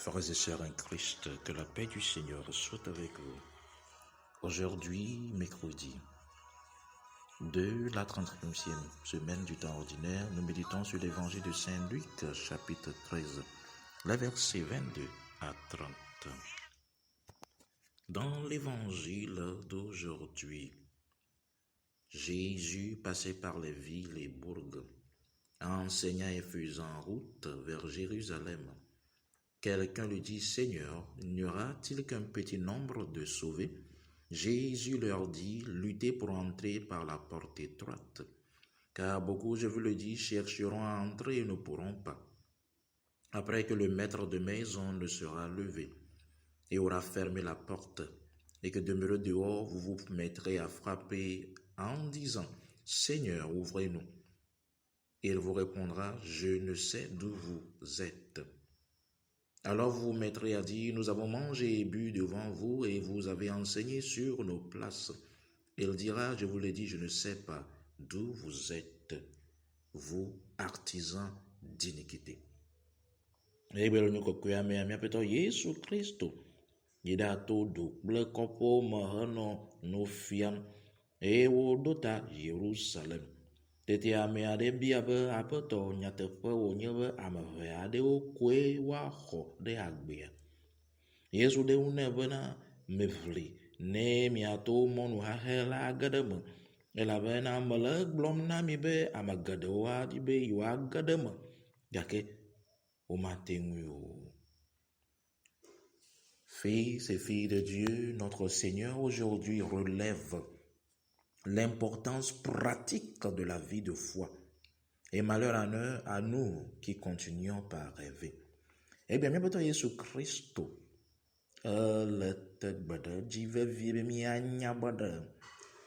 Frères et sœurs en Christ, que la paix du Seigneur soit avec vous. Aujourd'hui, mercredi, de la 31e semaine du temps ordinaire, nous méditons sur l'évangile de Saint Luc, chapitre 13, les versets 22 à 30. Dans l'évangile d'aujourd'hui, Jésus passait par les villes et bourgs, enseignant et faisant route vers Jérusalem. Quelqu'un lui dit, « Seigneur, n'y aura-t-il qu'un petit nombre de sauvés ?» Jésus leur dit, « Luttez pour entrer par la porte étroite, car beaucoup, je vous le dis, chercheront à entrer et ne pourront pas. Après que le maître de maison ne sera levé et aura fermé la porte, et que demeuré dehors, vous vous mettrez à frapper en disant, « Seigneur, ouvrez-nous. » Il vous répondra, « Je ne sais d'où vous êtes. » Alors vous vous mettrez à dire, « Nous avons mangé et bu devant vous et vous avez enseigné sur nos places. » Il dira, « Je vous le dis, je ne sais pas d'où vous êtes, vous artisans d'iniquité. » Ebel nu kokoya me amia peto Yesu Kristo. Yida to do ble kopo mahano no fiam e wo dota Jerusalem. Tete ame ade bia be apeto nyateƒe wonye be ame ʋe aɖewo koe woaxɔ ɖe agbea. Yesu ɖe ŋu nɛ bena mevli ne miato mɔnu xaxe la age ɖe me, elabena mele egblɔm na mi be ame geɖewo adi be yewoage ɖe me, gake womate ŋui o. Fils et filles de Dieu, notre Seigneur aujourd'hui relève l'importance pratique de la vie de foi. Et malheur à nous qui continuons par rêver. Eh bien, peut-être Jésus Christ, le tête jive vive mianya bade,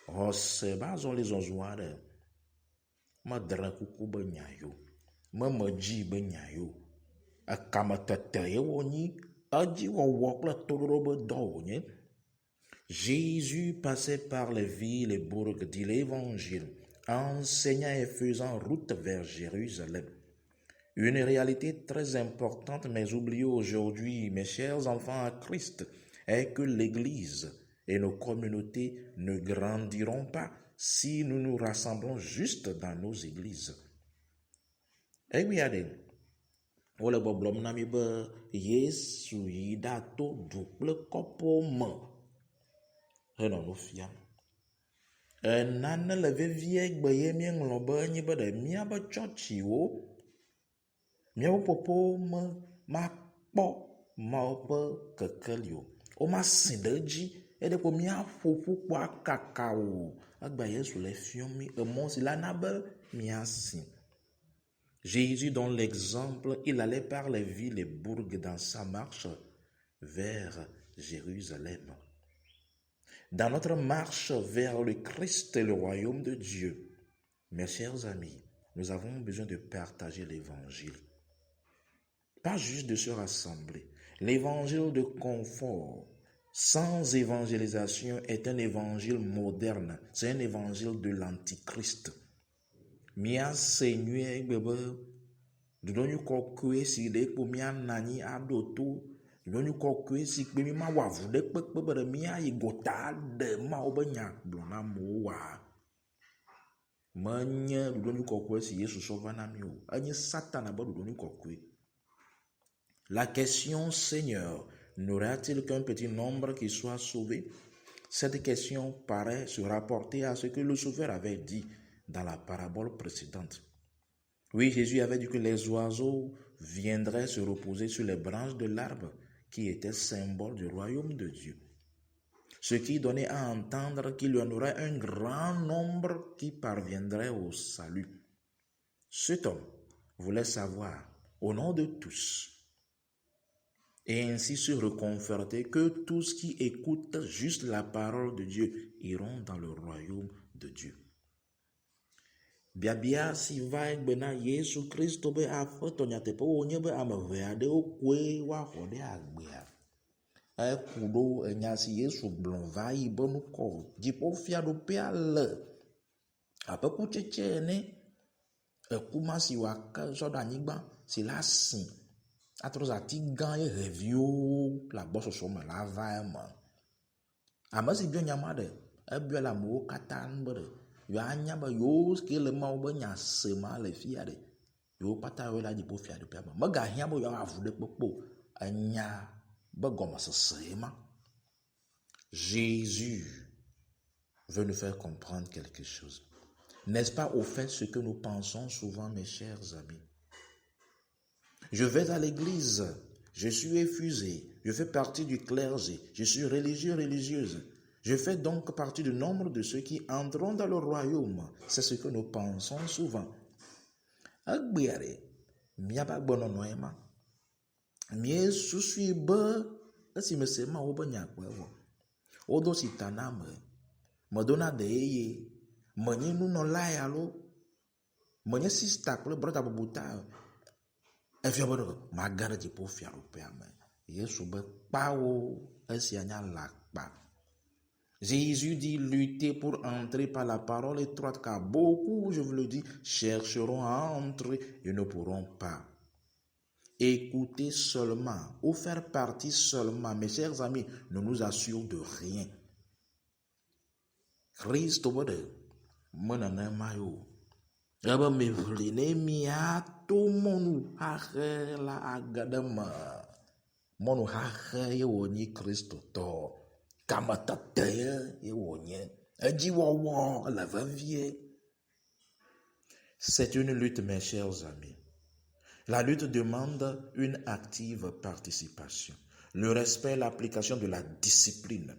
hose bazon les onzoire, ma drakuku benyayo, ma maji benyayo, a kamatete yewoni, a jiwa wakla torobe donye. Jésus passait par les villes et bourgs, dit l'Évangile, enseignant et faisant route vers Jérusalem. Une réalité très importante, mais oubliée aujourd'hui, mes chers enfants en Christ, est que l'Église et nos communautés ne grandiront pas si nous nous rassemblons juste dans nos églises. Et oui, ole boblom nami be Yesu yida to double kopome. Henon no fiam. Nane le vevie gbeye mieŋlɔ be nye be ɖe míabe tsɔtsiwo, míawo popo makpɔ Mawu ƒe kekeli o. Womasi ɖe edzi, eɖe ko míaƒoƒu kpɔ akaka o. Egbe Yesu le fiɔm mi emɔ si la na be míasi. Jésus donne l'exemple, il allait par les villes et bourgs dans sa marche vers Jérusalem. Dans notre marche vers le Christ et le royaume de Dieu, mes chers amis, nous avons besoin de partager l'évangile. Pas juste de se rassembler. L'évangile de confort, sans évangélisation, est un évangile moderne. C'est un évangile de l'antichrist. Mia Seigneur bebe, dudonyu kokwe si de po mia nani adoto. Nyɔnu kɔkɔe si kpe mi ma wɔ avu ɖe kpekpe be ɖe míayi gota ɖe Mawu be nya gblɔ na amewo wa. Menye ɖoɖonu kɔkɔe si Yesu sɔ va na mi o. Enye Satana be ɖoɖonu kɔkɔe. La question, Seigneur, n'aura-t-il qu'un petit nombre qui soit sauvé? Cette question paraît se rapporter à ce que le Sauveur avait dit dans la parabole précédente. Oui, Jésus avait dit que les oiseaux viendraient se reposer sur les branches de l'arbre qui était symbole du royaume de Dieu. Ce qui donnait à entendre qu'il y en aurait un grand nombre qui parviendrait au salut. Cet homme voulait savoir, au nom de tous, et ainsi se reconforter que tous qui écoutent juste la parole de Dieu iront dans le royaume de Dieu. Biabia si va gbena Yesu Kristo be afeto nyateƒe wonye be ame ʋe aɖewo koe woaxɔ ɖe agbea. Eku ɖo enya si Yesu gblɔ va yi be nukɔ dziƒofiaɖoƒea le abe kutsetse ene. Ekuma si wòake zɔ ɖe anyigba si la si Atros ati gã ye revio la gbɔsɔsɔ me la va eme. Ame si biɔ nyama ɖe ebiɔ le amewo katã be ɖe yewoanya be yewo ke le Mawu be nya se ma le fia ɖe yewo katã yewo le dziƒo fia ɖe me. Megahiã be yewoa avu ɖe kpekpe enya be gɔmesese ma. Jésus veut nous faire comprendre quelque chose. N'est-ce pas au fait ce que nous pensons souvent, mes chers amis? Je vais à l'église, je suis effusé, je fais partie du clergé, je suis religieux, religieuse. Je fais donc partie du nombre de ceux qui entreront dans le royaume. C'est ce que nous pensons souvent. Agbiare, miaba bonono ema. Mie susui be, esi me se ma obe nyakwewo. Odo si taname, medona de eye, menye nuno layalo, menye sista kple brother bubuta. Efia be ma gare dziƒo fiaɖoƒea me. Yesu be kpawo esia nya lakpa. Jésus dit lutter pour entrer par la parole étroite, car beaucoup, je vous le dis, chercheront à entrer et ne pourront pas. Écouter seulement ou faire partie seulement, mes chers amis, ne nous assure de rien. Christ obede menene mayo. Ebe me vlene mia to monu hache la agadema. Monu hache ye wonyi Christo to. Kamatate ye wonye. Eji wowo la vavie. C'est une lutte, mes chers amis. La lutte demande une active participation, le respect et l'application de la discipline.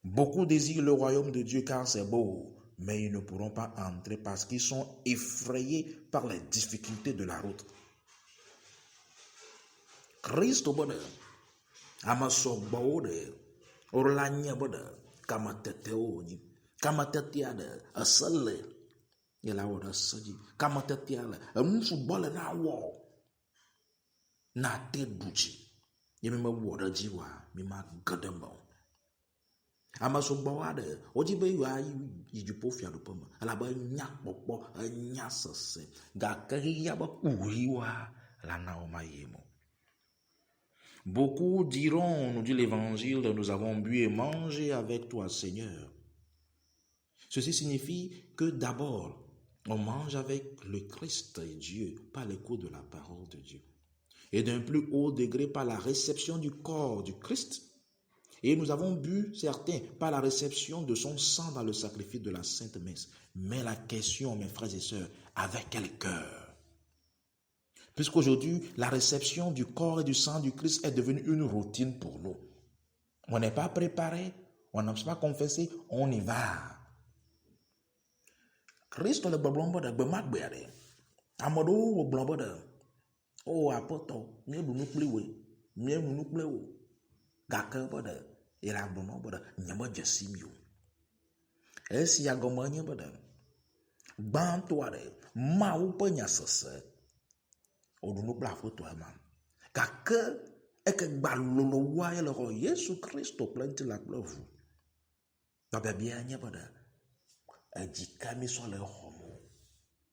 Beaucoup désirent le royaume de Dieu car c'est beau, mais ils ne pourront pas entrer parce qu'ils sont effrayés par les difficultés de la route. Christ bode, amaso bode, orlanya bode, kamatete oni, kamatetiade, asale, yela wode saji, kamatetiale, amufu bole na wo, na te duji, yemi me wode jiwa, mi ma gademo. Amaso bawade, ojibe yu ayi yijupo fiadupo me, alaba nya popo, nya sese, gakeri yaba uhiwa, la naoma yemo. Beaucoup diront, nous dit l'évangile, nous avons bu et mangé avec toi, Seigneur. Ceci signifie que d'abord, on mange avec le Christ et Dieu par l'écoute de la parole de Dieu. Et d'un plus haut degré par la réception du corps du Christ. Et nous avons bu, certains, par la réception de son sang dans le sacrifice de la Sainte Messe. Mais la question, mes frères et sœurs, avec quel cœur? Puisqu'aujourd'hui, la réception du corps et du sang du Christ est devenue une routine pour nous. On n'est pas préparé, on n'a pas confessé, on y va. Christ le blombo de Bemakbeare. Amodo ou blombo de Oh, apoto, mieux de nous plier, mieux de nous plier. Gaka bode, il a bon bode, nyama jasimio. Et si a gomanya bode, bantoire, ma ou penya sese. Oduno blafo to man. Kake eke balolo wa le ro Yesu Christo plante la plovu. Ba bia nya bada. Ejika mi so le homo.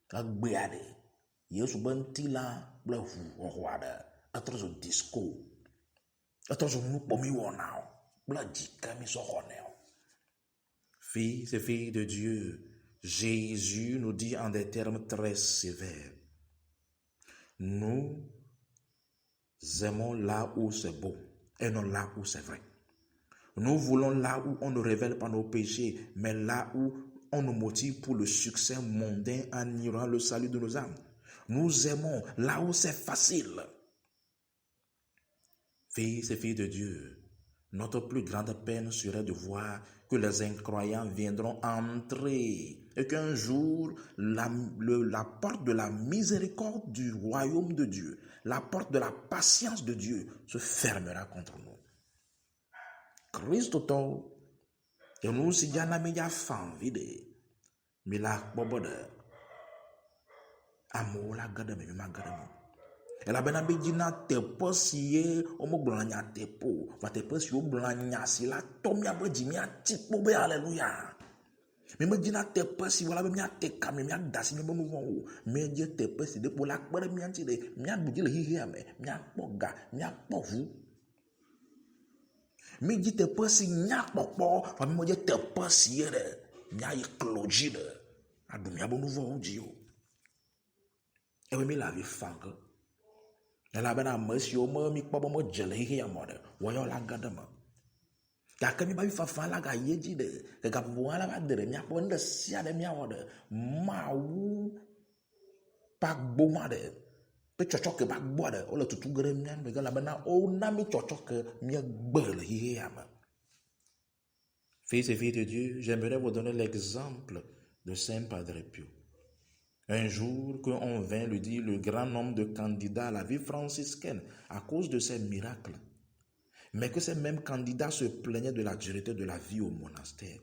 Ka gbeade. Yesu banti la plovu ohoada. Atrozo disco. Atrozo nu pomi wona. Bla jika mi so honeo. Fils et filles de Dieu, Jésus nous dit en des termes très sévères. Nous aimons là où c'est beau et non là où c'est vrai. Nous voulons là où on ne révèle pas nos péchés, mais là où on nous motive pour le succès mondain en ignorant le salut de nos âmes. Nous aimons là où c'est facile. Fils et filles de Dieu, notre plus grande peine serait de voir que les incroyants viendront entrer et qu'un jour, la porte de la miséricorde du royaume de Dieu, la porte de la patience de Dieu se fermera contre nous. Christ to, et nous si jana meja fan vide, mais la bobode, amola gade me ma gade mo. Et la bena bejina te posiye, omo blanya te po, va te posi o blanya si la tomia bejimia tipo be alléluia. Mais me dit na te si voilà me te kam me dasi me nous vont mais Dieu te si de pour la pere me anti de me budi le hihi ame me poga me povu me dit te si nya popo fa me Dieu te si ere me ay cloji de adu me nous vont dio e me la vie fang la bana monsieur me mi popo mo jele hihi amode wo yo la gadama Kaka mi ba fa fa la ga yeji de ga bo ala ba de mi apo nda sia de mi awode ma wu pa gbo ma de pe chocho ke ba gbo de o le tutu gere mi an be ga la bana o na mi chocho ke mi gbe le hi ya ma. Fils et filles de Dieu, j'aimerais vous donner l'exemple de Saint Padre Pio. Un jour, quand on vint lui dire le grand nombre de candidats à la vie franciscaine à cause de ses miracles, mais que ces mêmes candidats se plaignaient de la dureté de la vie au monastère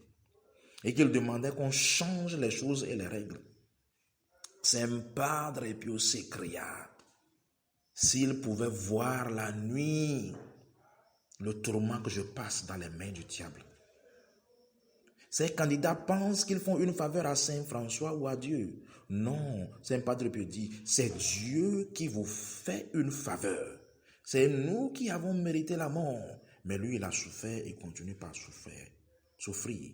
et qu'ils demandaient qu'on change les choses et les règles. Saint Padre Pio s'écria, s'il pouvait voir la nuit le tourment que je passe dans les mains du diable. Ces candidats pensent qu'ils font une faveur à Saint François ou à Dieu. Non, Saint Padre Pio dit, c'est Dieu qui vous fait une faveur. C'est nous qui avons mérité la mort, mais lui, il a souffert et continue par souffrir.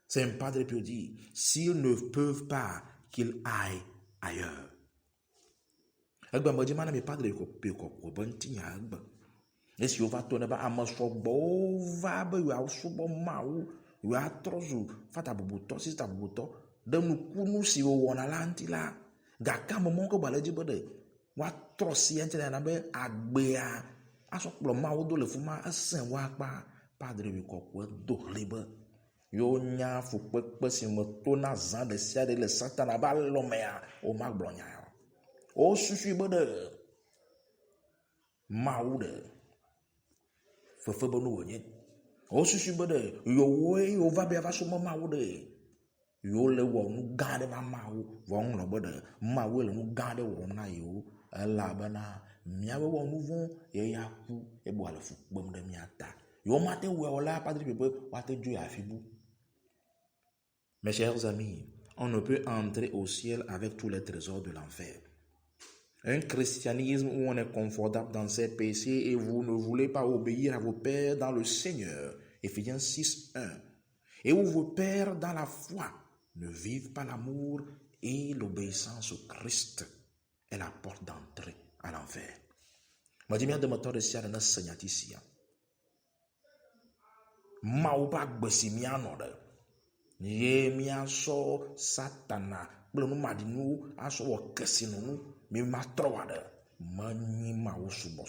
Saint Padre Pio dit, s'ils ne peuvent pas, qu'ils aillent ailleurs. Et si on va tourner à ma sobo, va be sobo mau, ya trozu, fata bubuto, sista bubuto, de nous kunu si o wana lantila, gaka momonko balaji bode. Wa trosi ente na be agbea aso kplo ma wo do le fuma asen wa pa Padre wi kokwe do libe yo nya fu pepe si mo to na zan de sia de le satana ba lo mea o ma gblo nya o susu bode ma wo de fefe bo no wonye o susu bode yo we yo va be va so mo ma wo de yo le wo nu ga de ma wo won lo bode ma wo le nu ga de wo na yo la bana miawe wo nouveau et ya ku e bo ala fu bom de miata yo matin wo la Padre Pio wa te Dieu a fibu. Mes chers amis, on ne peut entrer au ciel avec tous les trésors de l'enfer. Un christianisme où on est confortable dans ses péchés et vous ne voulez pas obéir à vos pères dans le Seigneur, Éphésiens 6:1, et où vos pères dans la foi ne vivent pas l'amour et l'obéissance au Christ est la porte d'entrée à l'enfer. Ma dit bien de moteur de sia na senyatisia. Mauba gbesi mi anode. Ye mi aso satana. Blo no madinu aso wo kesi no mi matrowade. Mani mawo subo.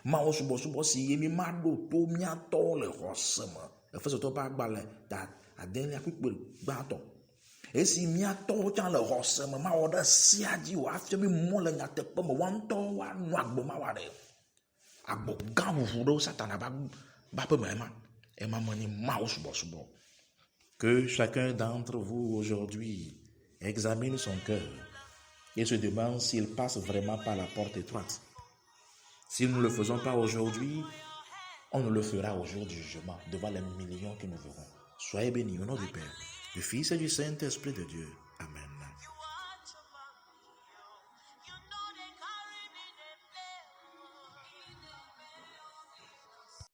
Mawo subo si ye mi mado to mi ato le hosema. E fe so to ba gbale that aden ya kwikpe gba to. Et si mia to chan le rose ma oda sia di o afia mi mo le nya te pe mo wan to wa no agbo ma wa de agbo ga wu do satana ba pe ma e ma mani ma subo. Que chacun d'entre vous aujourd'hui examine son cœur et se demande s'il passe vraiment par la porte étroite. Si nous ne le faisons pas aujourd'hui, on ne le fera au jour du jugement devant les millions que nous verrons. Soyez bénis au nom du Père, du Fils et du Saint-Esprit de Dieu.